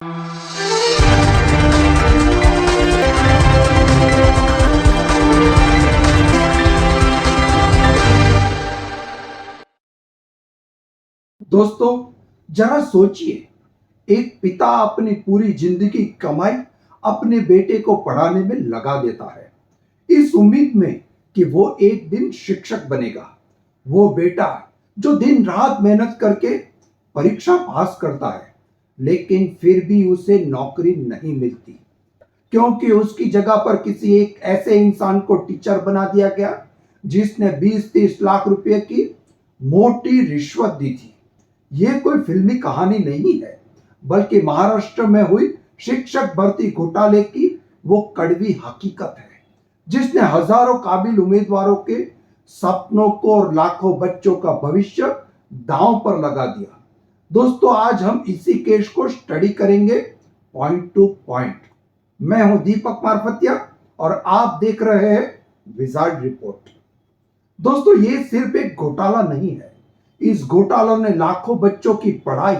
दोस्तों, जरा सोचिए, एक पिता अपनी पूरी जिंदगी कमाई अपने बेटे को पढ़ाने में लगा देता है, इस उम्मीद में कि वो एक दिन शिक्षक बनेगा। वो बेटा जो दिन रात मेहनत करके परीक्षा पास करता है, लेकिन फिर भी उसे नौकरी नहीं मिलती, क्योंकि उसकी जगह पर किसी एक ऐसे इंसान को टीचर बना दिया गया जिसने 20-30 लाख रुपए की मोटी रिश्वत दी थी। यह कोई फिल्मी कहानी नहीं है, बल्कि महाराष्ट्र में हुई शिक्षक भर्ती घोटाले की वो कड़वी हकीकत है, जिसने हजारों काबिल उम्मीदवारों के सपनों को और लाखों बच्चों का भविष्य दांव पर लगा दिया। दोस्तों, आज हम इसी केस को स्टडी करेंगे पॉइंट टू पॉइंट। मैं हूं दीपक मारफतिया और आप देख रहे हैं विजार्ड रिपोर्ट। दोस्तों, ये सिर्फ एक घोटाला नहीं है, इस घोटालों ने लाखों बच्चों की पढ़ाई,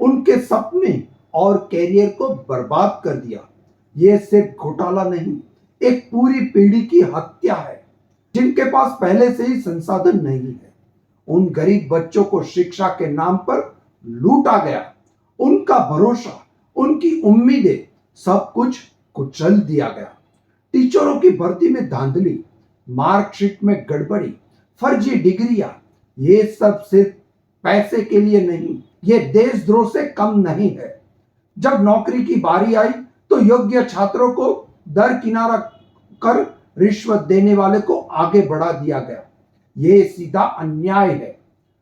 उनके सपने और कैरियर को बर्बाद कर दिया। यह सिर्फ घोटाला नहीं, एक पूरी पीढ़ी की हत्या है, जिनके पास पहले से ही संसाधन नहीं है। उन गरीब बच्चों को शिक्षा के नाम पर लूटा गया, उनका भरोसा, उनकी उम्मीदें, सब कुछ कुचल दिया गया। टीचरों की भर्ती में धांधली, मार्कशीट में गड़बड़ी, फर्जी डिग्रियां, ये सब सिर्फ पैसे के लिए नहीं, ये देशद्रोह से कम नहीं है। जब नौकरी की बारी आई तो योग्य छात्रों को दरकिनारा कर रिश्वत देने वाले को आगे बढ़ा दिया गया। ये सीधा अन्याय है।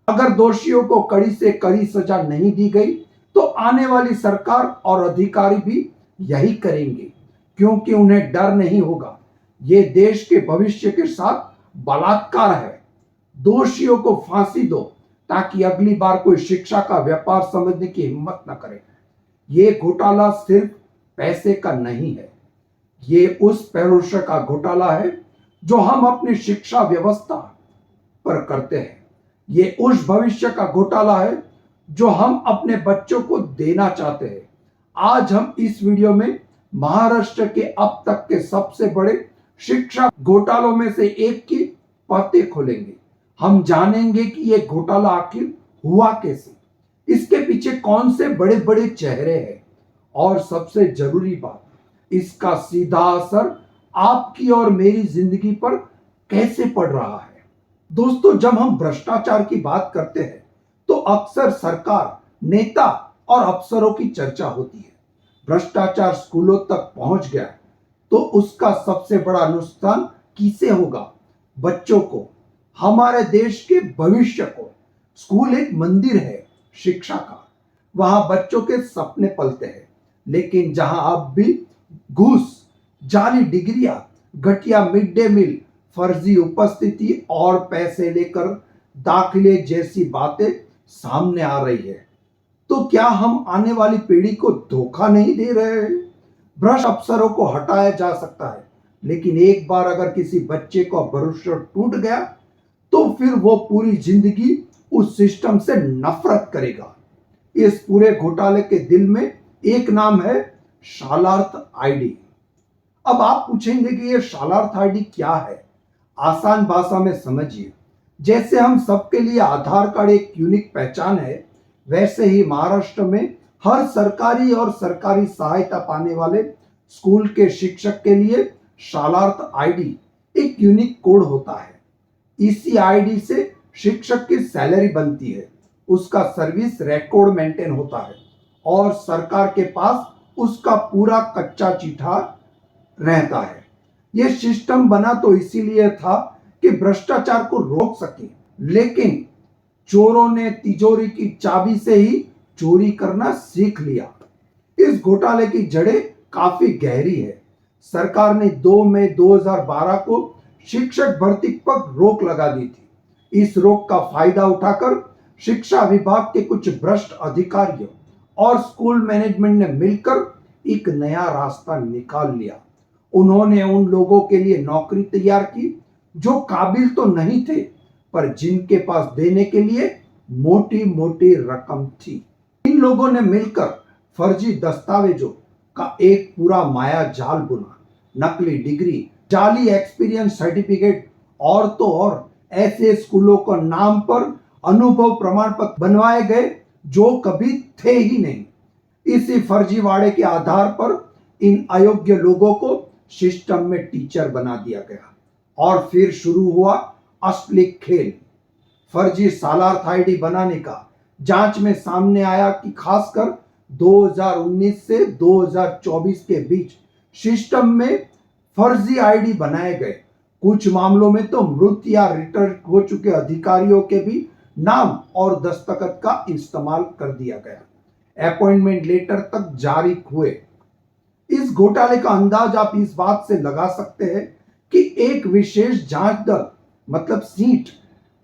अगर दोषियों को कड़ी से कड़ी सजा नहीं दी गई तो आने वाली सरकार और अधिकारी भी यही करेंगे, क्योंकि उन्हें डर नहीं होगा। ये देश के भविष्य के साथ बलात्कार है। दोषियों को फांसी दो ताकि अगली बार कोई शिक्षा का व्यापार समझने की हिम्मत न करे। ये घोटाला सिर्फ पैसे का नहीं है, ये उस भरोसे का घोटाला है जो हम अपनी शिक्षा व्यवस्था पर करते हैं। ये उस भविष्य का घोटाला है जो हम अपने बच्चों को देना चाहते हैं। आज हम इस वीडियो में महाराष्ट्र के अब तक के सबसे बड़े शिक्षा घोटालों में से एक की परतें खोलेंगे। हम जानेंगे कि यह घोटाला आखिर हुआ कैसे, इसके पीछे कौन से बड़े बड़े चेहरे हैं, और सबसे जरूरी बात, इसका सीधा असर आपकी और मेरी जिंदगी पर कैसे पड़ रहा है। दोस्तों, जब हम भ्रष्टाचार की बात करते हैं तो अक्सर सरकार, नेता और अफसरों की चर्चा होती है। भ्रष्टाचार स्कूलों तक पहुंच गया तो उसका सबसे बड़ा नुकसान किसे होगा? बच्चों को, हमारे देश के भविष्य को। स्कूल एक मंदिर है शिक्षा का, वहां बच्चों के सपने पलते हैं, लेकिन जहां अब भी घूस, जाली डिग्रियां, घटिया मिड डे मील, फर्जी उपस्थिति और पैसे लेकर दाखिले जैसी बातें सामने आ रही है, तो क्या हम आने वाली पीढ़ी को धोखा नहीं दे रहे हैं? भ्रष्ट अफसरों को हटाया जा सकता है, लेकिन एक बार अगर किसी बच्चे का भरोसा टूट गया तो फिर वो पूरी जिंदगी उस सिस्टम से नफरत करेगा। इस पूरे घोटाले के दिल में एक नाम है, शालार्थ आईडी। अब आप पूछेंगे कि ये शालार्थ आईडी क्या है? आसान भाषा में समझिए, जैसे हम सबके लिए आधार कार्ड एक यूनिक पहचान है, वैसे ही महाराष्ट्र में हर सरकारी और सरकारी सहायता पाने वाले स्कूल के शिक्षक के लिए शालार्थ आईडी एक यूनिक कोड होता है। इसी आईडी से शिक्षक की सैलरी बनती है, उसका सर्विस रिकॉर्ड मेंटेन होता है और सरकार के पास उसका पूरा कच्चा चिट्ठा रहता है। यह सिस्टम बना तो इसीलिए था कि भ्रष्टाचार को रोक सके, लेकिन चोरों ने तिजोरी की चाबी से ही चोरी करना सीख लिया। इस घोटाले की जड़ें काफी गहरी है। सरकार ने 2 मई 2012 को शिक्षक भर्ती पर रोक लगा दी थी। इस रोक का फायदा उठाकर शिक्षा विभाग के कुछ भ्रष्ट अधिकारियों और स्कूल मैनेजमेंट ने मिलकर एक नया रास्ता निकाल लिया। उन्होंने उन लोगों के लिए नौकरी तैयार की जो काबिल तो नहीं थे, पर जिनके पास देने के लिए मोटी मोटी रकम थी। इन लोगों ने मिलकर फर्जी दस्तावेजों का एक पूरा माया जाल बुना। नकली डिग्री, जाली एक्सपीरियंस सर्टिफिकेट और तो और ऐसे स्कूलों का नाम पर अनुभव प्रमाण पत्र बनवाए गए जो कभी थे ही नहीं। इसी फर्जीवाड़े के आधार पर इन अयोग्य लोगों को सिस्टम में टीचर बना दिया गया और फिर शुरू हुआ असली खेल। फर्जी सालार्थ आईडी बनाने का जांच में सामने आया कि खासकर 2019 से 2024 के बीच सिस्टम में फर्जी आईडी बनाए गए। कुछ मामलों में तो मृत या रिटायर हो चुके अधिकारियों के भी नाम और दस्तखत का इस्तेमाल कर दिया गया। अपॉइंटमेंट लेटर तक जारी हुए। इस घोटाले का अंदाज आप इस बात से लगा सकते हैं कि एक विशेष जांच दल मतलब सीट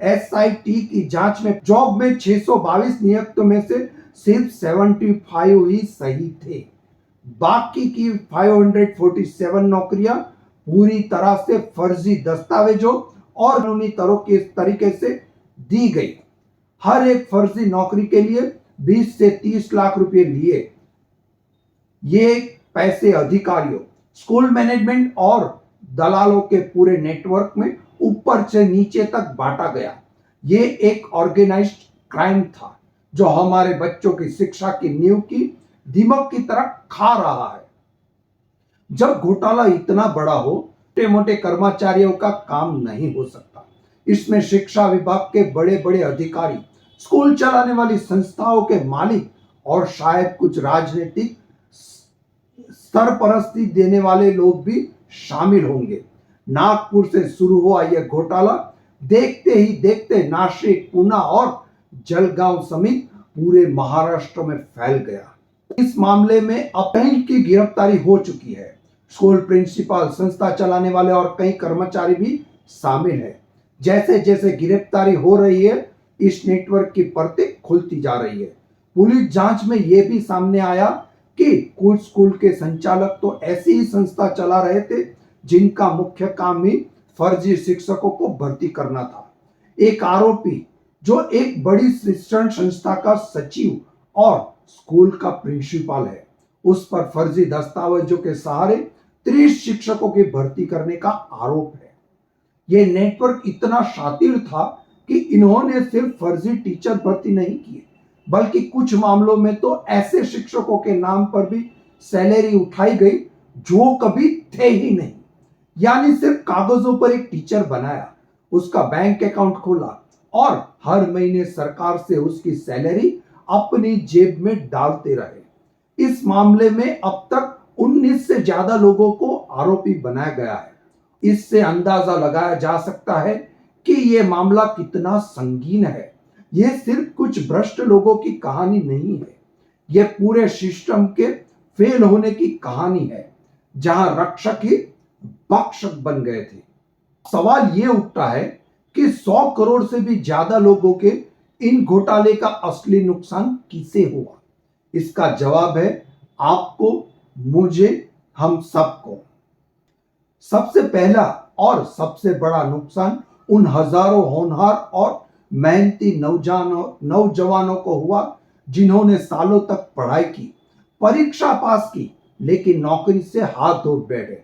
एसआईटी की जांच में जॉब में 622 नियुक्तों में से सिर्फ 75 ही सही थे। बाकी की 547 नौकरियां पूरी तरह से फर्जी दस्तावेजों और कानूनी तरीके से दी गई। हर एक फर्जी नौकरी के लिए 20 से 30 लाख रुपए लिए। ये पैसे अधिकारियों, स्कूल मैनेजमेंट और दलालों के पूरे नेटवर्क में ऊपर से नीचे तक बांटा गया। ये एक ऑर्गेनाइज्ड क्राइम था जो हमारे बच्चों की शिक्षा की नींव की दीमक की तरह खा रहा है। जब घोटाला इतना बड़ा हो, छोटे मोटे कर्मचारियों का काम नहीं हो सकता। इसमें शिक्षा विभाग के बड़े बड़े अधिकारी, स्कूल चलाने वाली संस्थाओं के मालिक और शायद कुछ राजनीतिक सरपरस्ती देने वाले लोग भी शामिल होंगे। नागपुर से शुरू हुआ यह घोटाला देखते ही देखते नासिक, पुणे और जलगांव समेत पूरे महाराष्ट्र में फैल गया। इस मामले में अब कई की गिरफ्तारी हो चुकी है। स्कूल प्रिंसिपल, संस्था चलाने वाले और कई कर्मचारी भी शामिल हैं। जैसे जैसे गिरफ्तारी हो रही है, इस नेटवर्क की परतें खुलती जा रही है। पुलिस जांच में यह भी सामने आया कि कुछ स्कूल के संचालक तो ऐसी ही संस्था चला रहे थे जिनका मुख्य काम ही फर्जी शिक्षकों को भर्ती करना था। एक आरोपी जो एक बड़ी शिक्षण संस्था का सचिव और स्कूल का प्रिंसिपल है, उस पर फर्जी दस्तावेजों के सहारे 30 शिक्षकों की भर्ती करने का आरोप है। यह नेटवर्क इतना शातिर था कि इन्होंने सिर्फ फर्जी टीचर भर्ती नहीं किए, बल्कि कुछ मामलों में तो ऐसे शिक्षकों के नाम पर भी सैलरी उठाई गई जो कभी थे ही नहीं। यानी सिर्फ कागजों पर एक टीचर बनाया, उसका बैंक अकाउंट खोला और हर महीने सरकार से उसकी सैलरी अपनी जेब में डालते रहे। इस मामले में अब तक 19 से ज्यादा लोगों को आरोपी बनाया गया है। इससे अंदाजा लगाया जा सकता है कि यह मामला कितना संगीन है। यह सिर्फ कुछ भ्रष्ट लोगों की कहानी नहीं है, यह पूरे सिस्टम के फेल होने की कहानी है, जहां रक्षक ही भक्षक बन गए थे। सवाल यह उठता है कि 100 करोड़ से भी ज्यादा लोगों के इन घोटाले का असली नुकसान किसे हुआ? इसका जवाब है आपको, मुझे, हम सबको। सबसे पहला और सबसे बड़ा नुकसान उन हजारों होनहार और मेहनती नौजवानों को हुआ जिन्होंने सालों तक पढ़ाई की, परीक्षा पास की, लेकिन नौकरी से हाथ धो बैठे।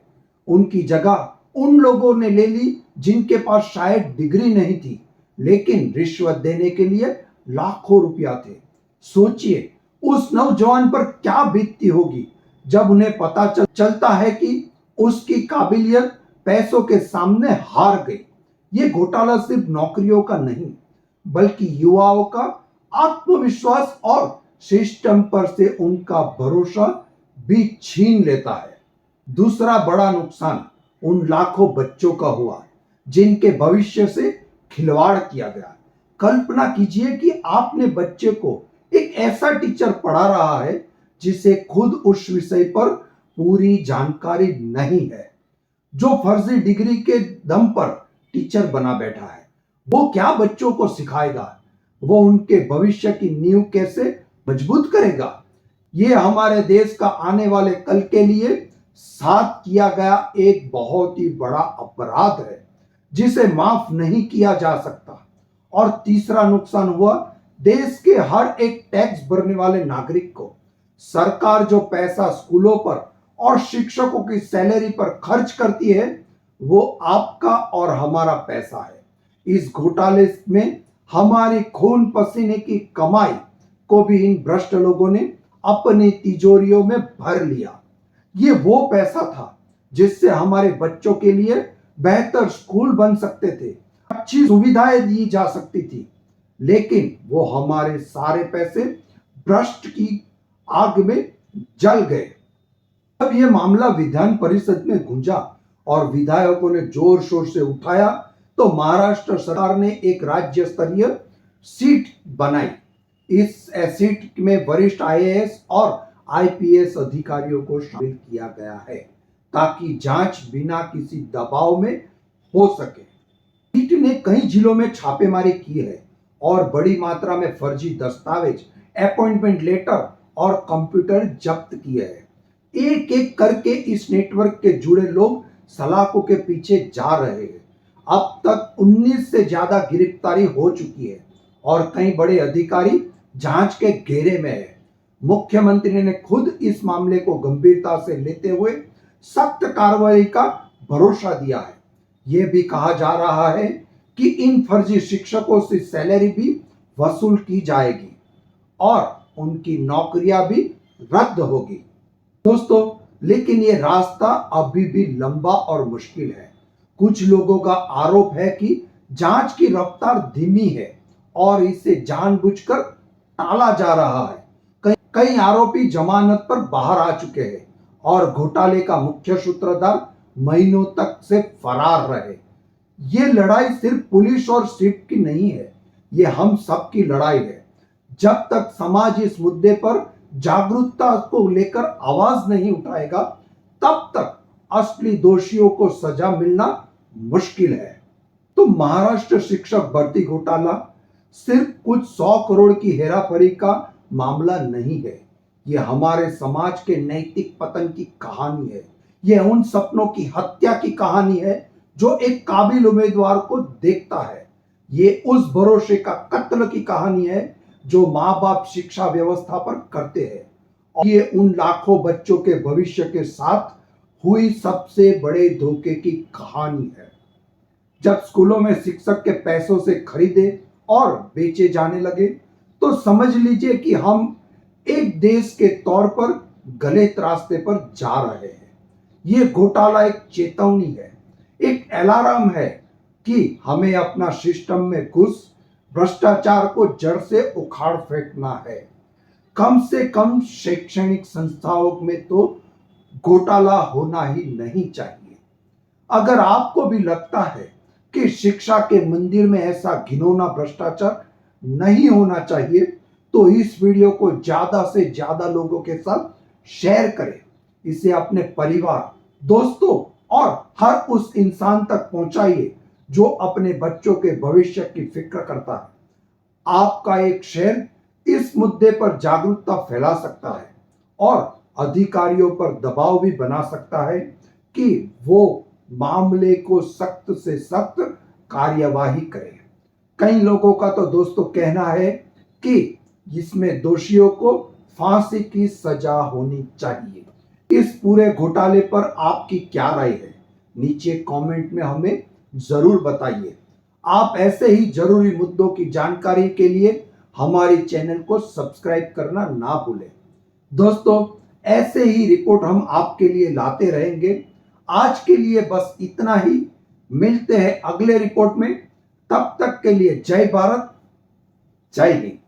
उनकी जगह उन लोगों ने ले ली जिनके पास शायद डिग्री नहीं थी, लेकिन रिश्वत देने के लिए लाखों रुपया थे। सोचिए उस नौजवान पर क्या बीतती होगी जब उन्हें पता चलता है कि उसकी काबिलियत पैसों के सामने हार गई। ये घोटाला सिर्फ नौकरियों का नहीं, बल्कि युवाओं का आत्मविश्वास और सिस्टम पर से उनका भरोसा भी छीन लेता है। दूसरा बड़ा नुकसान उन लाखों बच्चों का हुआ जिनके भविष्य से खिलवाड़ किया गया। कल्पना कीजिए कि आपने बच्चे को एक ऐसा टीचर पढ़ा रहा है जिसे खुद उस विषय पर पूरी जानकारी नहीं है, जो फर्जी डिग्री के दम पर टीचर बना बैठा है। वो क्या बच्चों को सिखाएगा? वो उनके भविष्य की नींव कैसे मजबूत करेगा? ये हमारे देश का आने वाले कल के लिए साथ किया गया एक बहुत ही बड़ा अपराध है जिसे माफ नहीं किया जा सकता। और तीसरा नुकसान हुआ देश के हर एक टैक्स भरने वाले नागरिक को। सरकार जो पैसा स्कूलों पर और शिक्षकों की सैलरी पर खर्च करती है वो आपका और हमारा पैसा है। इस घोटाले में हमारी खून पसीने की कमाई को भी इन भ्रष्ट लोगों ने अपनी तिजोरियों में भर लिया। ये वो पैसा था जिससे हमारे बच्चों के लिए बेहतर स्कूल बन सकते थे, अच्छी सुविधाएं दी जा सकती थी, लेकिन वो हमारे सारे पैसे भ्रष्ट की आग में जल गए। जब यह मामला विधान परिषद में गूंजा और विधायकों ने जोर शोर से उठाया तो महाराष्ट्र सरकार ने एक राज्य स्तरीय सीट बनाई। इस सीट में वरिष्ठ आईएएस और आईपीएस अधिकारियों को शामिल किया गया है ताकि जांच बिना किसी दबाव में हो सके। सीट ने कई जिलों में छापेमारी की है और बड़ी मात्रा में फर्जी दस्तावेज, अपॉइंटमेंट लेटर और कंप्यूटर जब्त किए हैं। एक एक करके इस नेटवर्क के जुड़े लोग सलाखों के पीछे जा रहे हैं। अब तक 19 से ज्यादा गिरफ्तारी हो चुकी है और कई बड़े अधिकारी जांच के घेरे में है। मुख्यमंत्री ने खुद इस मामले को गंभीरता से लेते हुए सख्त कार्रवाई का भरोसा दिया है। यह भी कहा जा रहा है कि इन फर्जी शिक्षकों से सैलरी भी वसूल की जाएगी और उनकी नौकरियां भी रद्द होगी। दोस्तों, लेकिन ये रास्ता अभी भी लंबा और मुश्किल है। कुछ लोगों का आरोप है कि जांच की रफ्तार धीमी है और इसे जानबूझकर टाला जा रहा है। कई आरोपी जमानत पर बाहर आ चुके हैं और घोटाले का मुख्य सूत्रधार महीनों तक से फरार रहे। ये लड़ाई सिर्फ पुलिस और सिर्फ की नहीं है, ये हम सबकी लड़ाई है। जब तक समाज इस मुद्दे पर जागरूकता को लेकर आवाज नहीं उठाएगा तब तक असली दोषियों को सजा मिलना मुश्किल है। तो महाराष्ट्र शिक्षक भर्ती घोटाला सिर्फ कुछ 100 करोड़ की हेराफेरी का मामला नहीं है, यह हमारे समाज के नैतिक पतन की कहानी है। यह उन सपनों की हत्या की कहानी है जो एक काबिल उम्मीदवार को देखता है। ये उस भरोसे का कत्ल की कहानी है जो माँ बाप शिक्षा व्यवस्था पर करते हैं। और ये उन लाखों बच्चों के भविष्य के साथ हुई सबसे बड़े धोखे की कहानी है। जब स्कूलों में शिक्षक के पैसों से खरीदे और बेचे जाने लगे तो समझ लीजिए कि हम एक देश के तौर पर गलत रास्ते पर जा रहे हैं। ये घोटाला एक चेतावनी है, एक अलार्म है कि हमें अपना सिस्टम में घुस भ्रष्टाचार को जड़ से उखाड़ फेंकना है। कम से कम शैक्षणिक संस्थाओं में तो घोटाला होना ही नहीं चाहिए। अगर आपको भी लगता है कि शिक्षा के मंदिर में ऐसा घिनौना भ्रष्टाचार नहीं होना चाहिए तो इस वीडियो को ज्यादा से ज्यादा लोगों के साथ शेयर करें। इसे अपने परिवार, दोस्तों और हर उस इंसान तक पहुंचाइए जो अपने बच्चों के भविष्य की फिक्र करता है। आपका एक शेयर इस मुद्दे पर जागरूकता फैला सकता है और अधिकारियों पर दबाव भी बना सकता है कि वो मामले को सख्त से सख्त कार्यवाही करें। कई लोगों का तो दोस्तों कहना है कि इसमें दोषियों को फांसी की सजा होनी चाहिए। इस पूरे घोटाले पर आपकी क्या राय है? नीचे कमेंट में हमें जरूर बताइए। आप ऐसे ही जरूरी मुद्दों की जानकारी के लिए हमारे चैनल को सब्सक्राइब करना ना भूलें। दोस्तों, ऐसे ही रिपोर्ट हम आपके लिए लाते रहेंगे। आज के लिए बस इतना ही। मिलते हैं अगले रिपोर्ट में। तब तक के लिए जय भारत, जय हिंद।